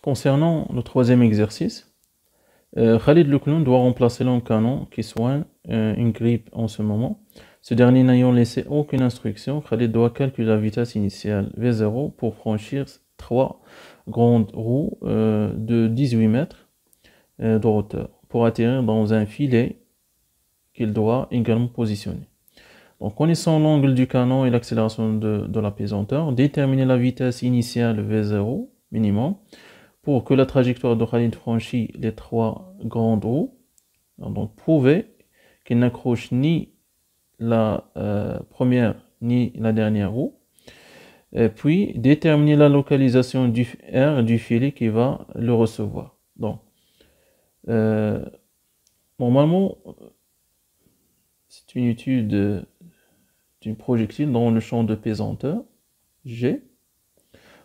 Concernant le troisième exercice, Khalid le clown doit remplacer le canon qui soigne une grippe en ce moment. Ce dernier n'ayant laissé aucune instruction, Khalid doit calculer la vitesse initiale V0 pour franchir 3 grandes roues de 18 mètres de hauteur pour atterrir dans un filet qu'il doit également positionner. Donc, connaissant l'angle du canon et l'accélération de la pesanteur, déterminer la vitesse initiale V0 minimum pour que la trajectoire de Khalid franchisse les 3 grandes roues. Donc, prouver qu'il n'accroche ni la première ni la dernière roue. Et puis, déterminer la localisation du R du filet qui va le recevoir. Donc, normalement, c'est une étude d'une projectile dans le champ de pesanteur G.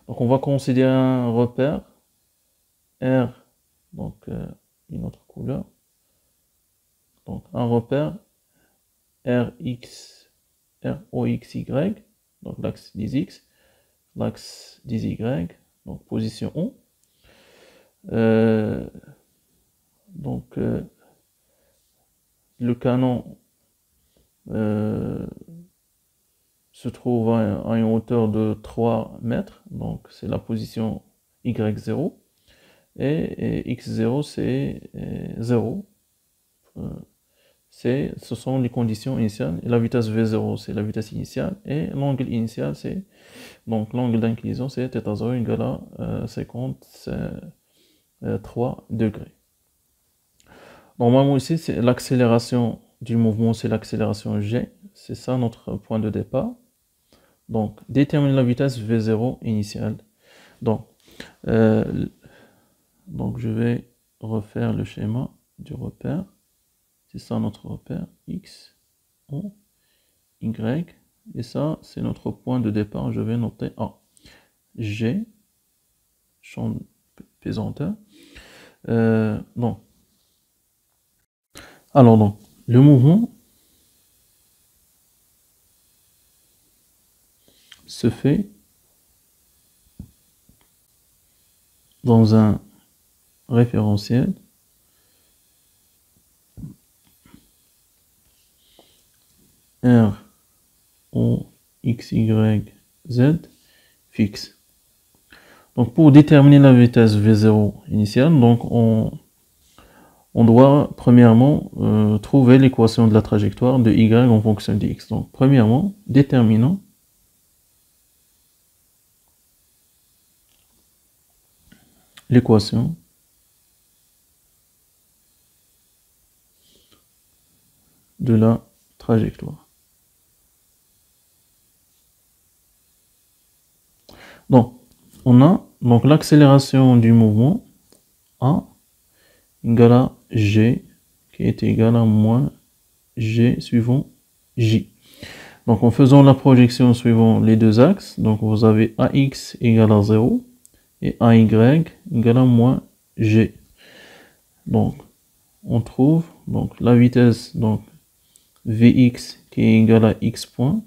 Donc, on va considérer un repère R, donc une autre couleur. Donc, un repère RX, ROXY, donc l'axe des X, l'axe des Y, donc position O. Donc, le canon se trouve à une hauteur de 3 mètres, donc c'est la position Y0, et X0 c'est 0. Ce sont les conditions initiales, et la vitesse V0 c'est la vitesse initiale, et l'angle initial c'est, donc l'angle d'inclinaison c'est θ0 égale à 53 degrés. Normalement ici c'est l'accélération du mouvement, c'est l'accélération G, c'est ça notre point de départ. Donc déterminer la vitesse V0 initiale. Donc je vais refaire le schéma du repère. C'est ça notre repère, X, O, Y, et ça c'est notre point de départ. Je vais noter A, G, champ pesanteur. Donc, alors donc, le mouvement se fait dans un référentiel R, O, X, Y, Z fixe. Donc pour déterminer la vitesse V0 initiale, donc on doit premièrement trouver l'équation de la trajectoire de Y en fonction de X. Donc premièrement, déterminons l'équation de la trajectoire. Donc, on a donc l'accélération du mouvement A égale à G qui est égal à moins G suivant J. Donc en faisant la projection suivant les deux axes, donc vous avez AX égale à 0 et AY égale à moins G. Donc on trouve donc la vitesse donc Vx qui est égale à X point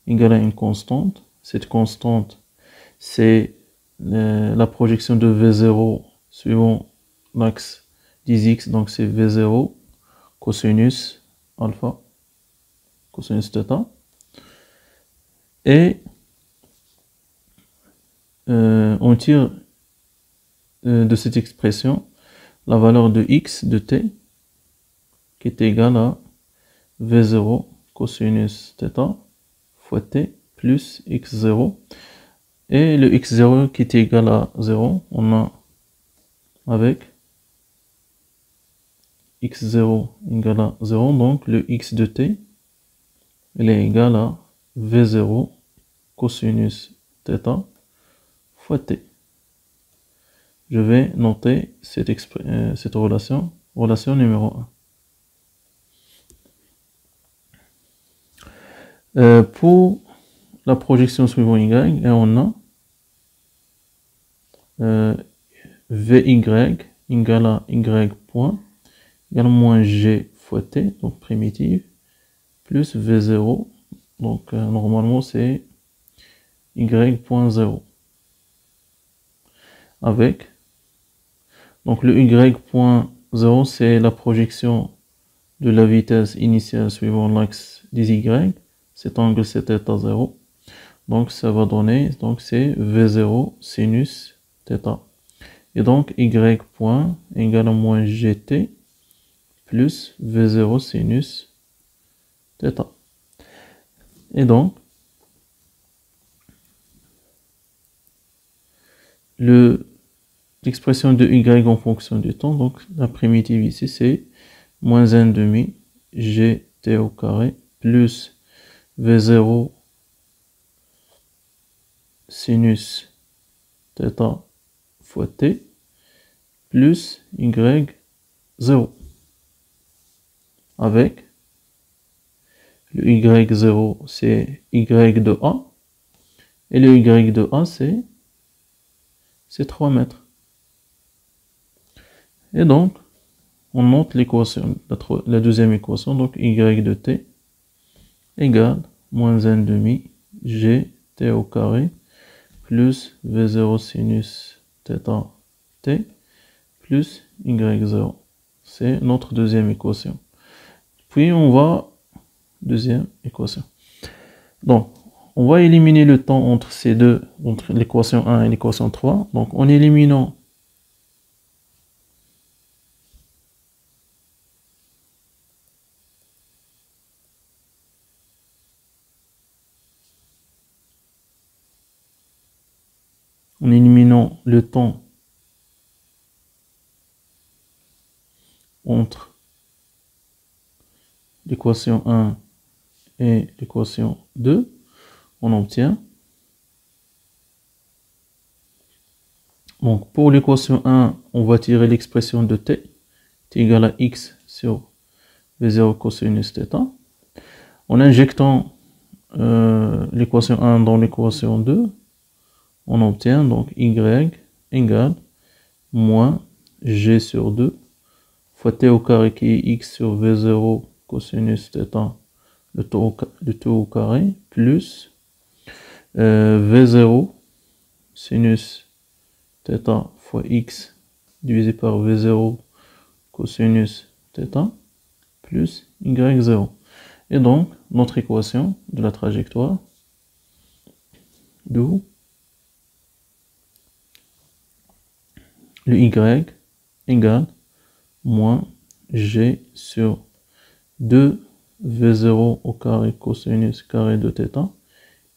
égale à une constante. Cette constante c'est la projection de V0 suivant l'axe des X, donc c'est V0 cosinus alpha, cosinus θ. Et on tire de cette expression la valeur de X de T qui est égale à V0 cosinus θ fois T plus X0. Et le X0 qui est égal à 0, on a avec X0 égale à 0, donc le X de T, il est égal à V0 cosinus θ fois T. Je vais noter cette relation numéro 1. Pour la projection suivant Y, et on a Vy égale à Y point égale à moins G fois T, donc primitive, plus V0, donc normalement c'est Y point 0. avec, donc le y point 0 c'est la projection de la vitesse initiale suivant l'axe des y, cet angle c'est θ 0, donc ça va donner, donc c'est V0 sinus θ, et donc y point égale à moins gt plus V0 sinus θ, et donc l'expression de y en fonction du temps, donc la primitive ici c'est moins 1 demi gt au carré plus v0 sinus θ fois t plus y0 avec le y0 c'est y de a et le y de a c'est 3 mètres. Et donc, on note l'équation, la deuxième équation, donc y de t égale moins 1 demi gt au carré plus v0 sinus θ t plus y0. C'est notre deuxième équation. Puis on va, deuxième équation. Donc, on va éliminer le temps entre ces deux, entre l'équation 1 et l'équation 3. Donc, en éliminant le temps entre l'équation 1 et l'équation 2, on obtient, donc pour l'équation 1, on va tirer l'expression de t égale à x sur v0 cosinus θ. En injectant l'équation 1 dans l'équation 2, on obtient donc y égale moins g sur 2 fois t au carré qui est x sur v0 cosinus θ, le tout au carré, plus v0 sinus θ fois x divisé par v0 cosinus θ plus y0. Et donc, notre équation de la trajectoire, d'où le y égale moins g sur 2 v0 au carré cosinus carré de θ,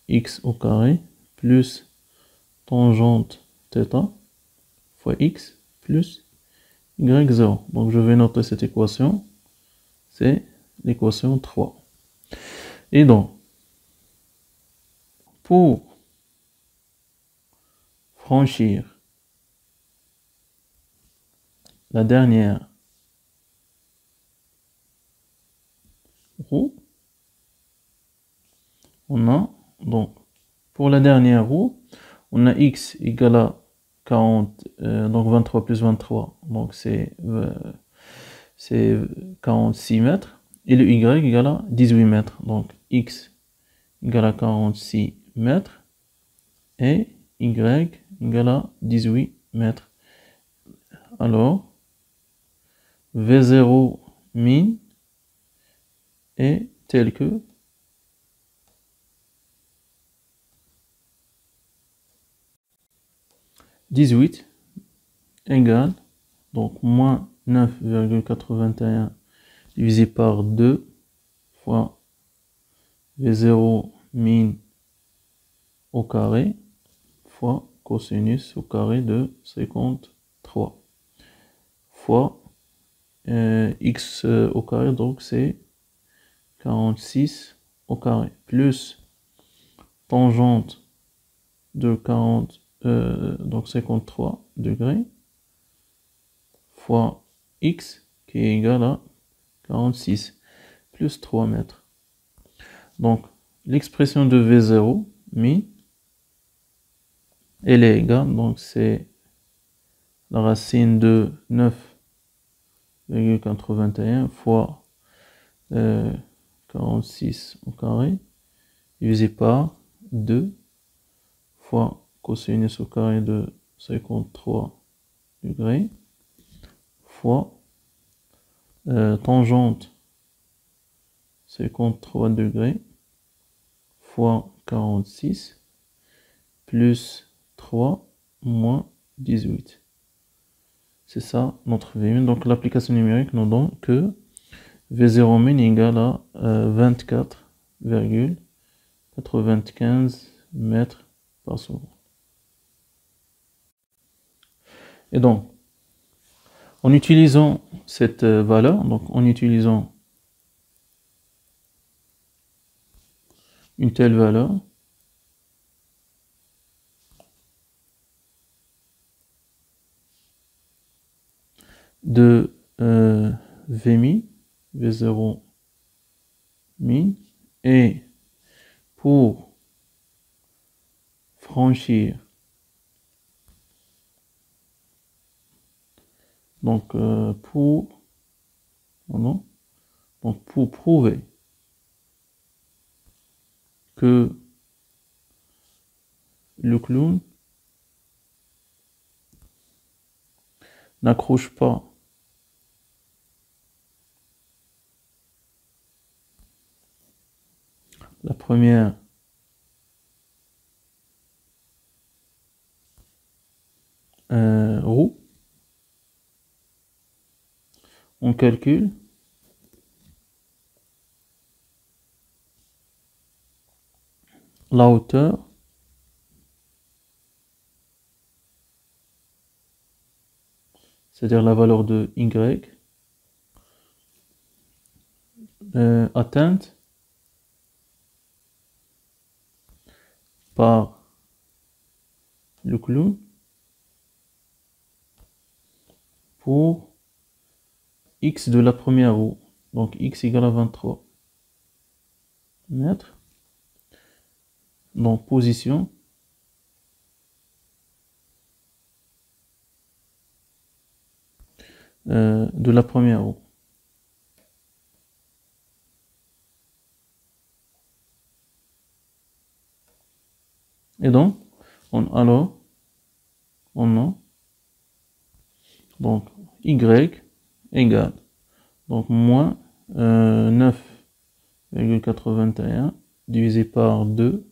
x au carré, plus tangente θ fois x plus y0. Donc je vais noter cette équation, c'est l'équation 3. Et donc, pour franchir la dernière roue, on a, donc, pour la dernière roue, on a x égale à 40, donc 23 plus 23, donc c'est 46 mètres, et le y égale à 18 mètres, donc x égale à 46 mètres, et y égale à 18 mètres. Alors, V0 min est tel que (18) égale, donc moins 9,81 divisé par 2 fois V0 min au carré fois cosinus au carré de 53 fois x au carré, donc c'est 46 au carré, plus tangente de 40, donc 53 degrés, fois x qui est égal à 46, plus 3 mètres. Donc l'expression de V0 mi, elle est égale, donc c'est la racine de 9,81 fois 46 au carré divisé par 2 fois cosinus au carré de 53 degrés fois tangente 53 degrés fois 46 plus 3 moins 18. C'est ça notre V1. Donc l'application numérique nous donne que V0 min égale à 24,95 mètres par seconde. Et donc, en utilisant cette valeur, donc en utilisant une telle valeur, de Vmin, V0 min, et pour franchir, donc pour prouver que le clown n'accroche pas la première roue, on calcule la hauteur c'est-à-dire la valeur de Y atteinte par le clown pour X de la première roue. Donc X égale à 23 mètres. Donc position de la première roue. Et donc, on a donc Y égale donc moins 9,81 divisé par 2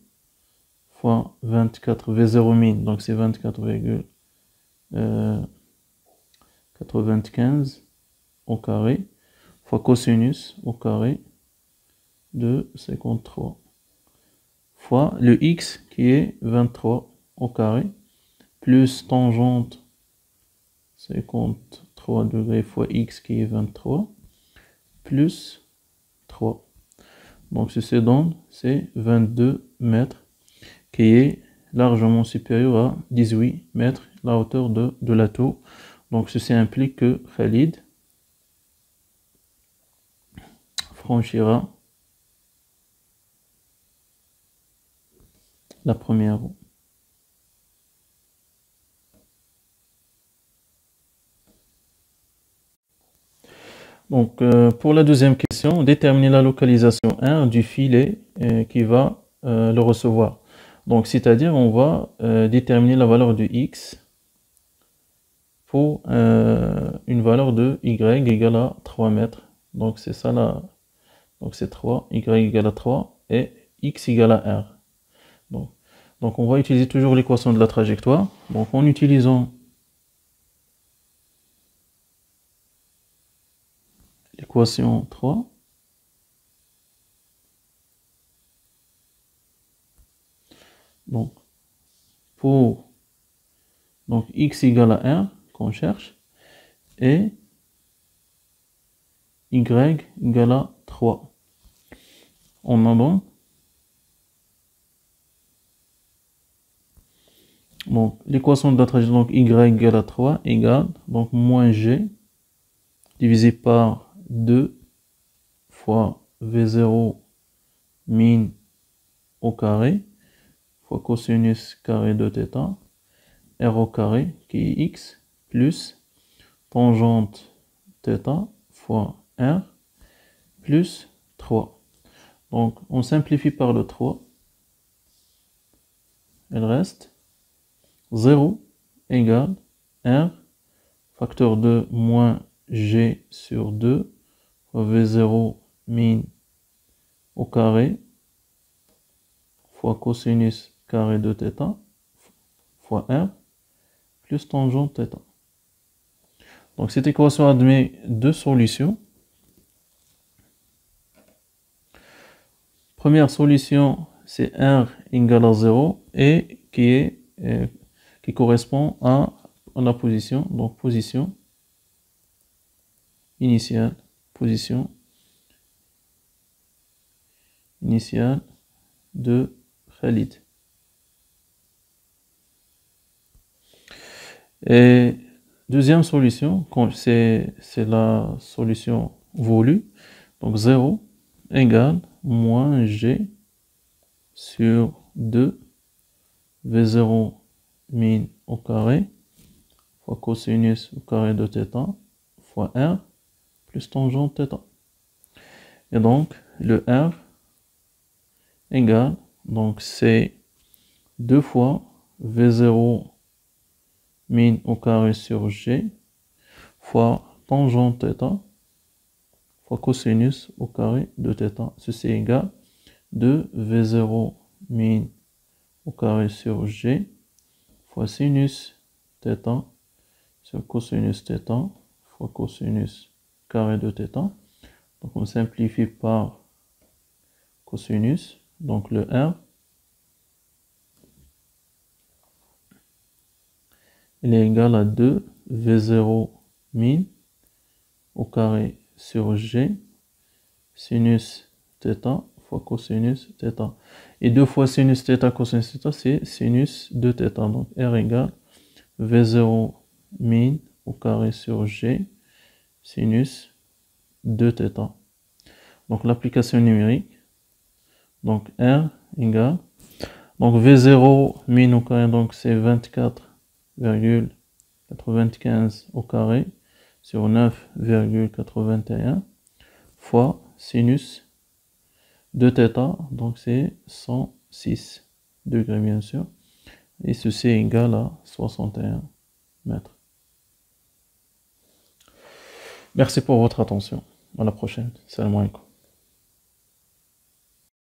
fois 24 V0 min, donc c'est 24,95 au carré fois cosinus au carré de 53 fois le X qui est 23 au carré plus tangente 53 degrés fois X qui est 23 plus 3. Donc ceci donne, c'est 22 mètres qui est largement supérieur à 18 mètres la hauteur de la tour. Donc ceci implique que Khalid franchira la première roue. Donc pour la deuxième question, déterminer la localisation 1 du filet qui va le recevoir. Donc c'est-à-dire on va déterminer la valeur de X pour une valeur de Y égale à 3 mètres. Donc c'est ça là. Donc c'est 3, Y égale à 3 et X égale à R. Donc on va utiliser toujours l'équation de la trajectoire. Donc en utilisant l'équation 3, donc pour X égale à R qu'on cherche et Y égale à 3. On a donc l'équation de la trajectoire, donc Y égale à 3 égale donc moins G divisé par 2 fois V0 min au carré fois cosinus carré de θ R au carré qui est X plus tangente θ fois R plus 3. Donc on simplifie par le 3. Il reste 0 égale R facteur de moins G sur 2 fois V0 min au carré fois cosinus carré de θ fois R plus tangente θ. Donc cette équation admet deux solutions. Première solution, c'est R égale à 0 et qui correspond à la position, donc position initiale de Khalid. Et deuxième solution, c'est la solution voulue, donc 0 égale moins G sur 2 V0 min au carré fois cosinus au carré de θ fois R plus tangente θ. Et donc le R égale, donc c'est 2 fois V0 min au carré sur G fois tangente θ fois cosinus au carré de θ. Ceci est égal de V0 min au carré sur G fois sinus θ sur cosinus θ fois cosinus carré de θ. Donc on simplifie par cosinus, donc le R il est égal à 2 V0 min au carré sur G sinus θ fois cosinus θ. Et 2 fois sinus θ cosinus θ, c'est sinus de θ. Donc R égale V0 min au carré sur G sinus de θ. Donc l'application numérique, donc R égale, donc V0 min au carré, donc c'est 24,95 au carré sur 9,81 fois sinus de θ, donc c'est 106 degrés bien sûr, et ceci est égal à 61 mètres. Merci pour votre attention. À la prochaine. Salam alaikum.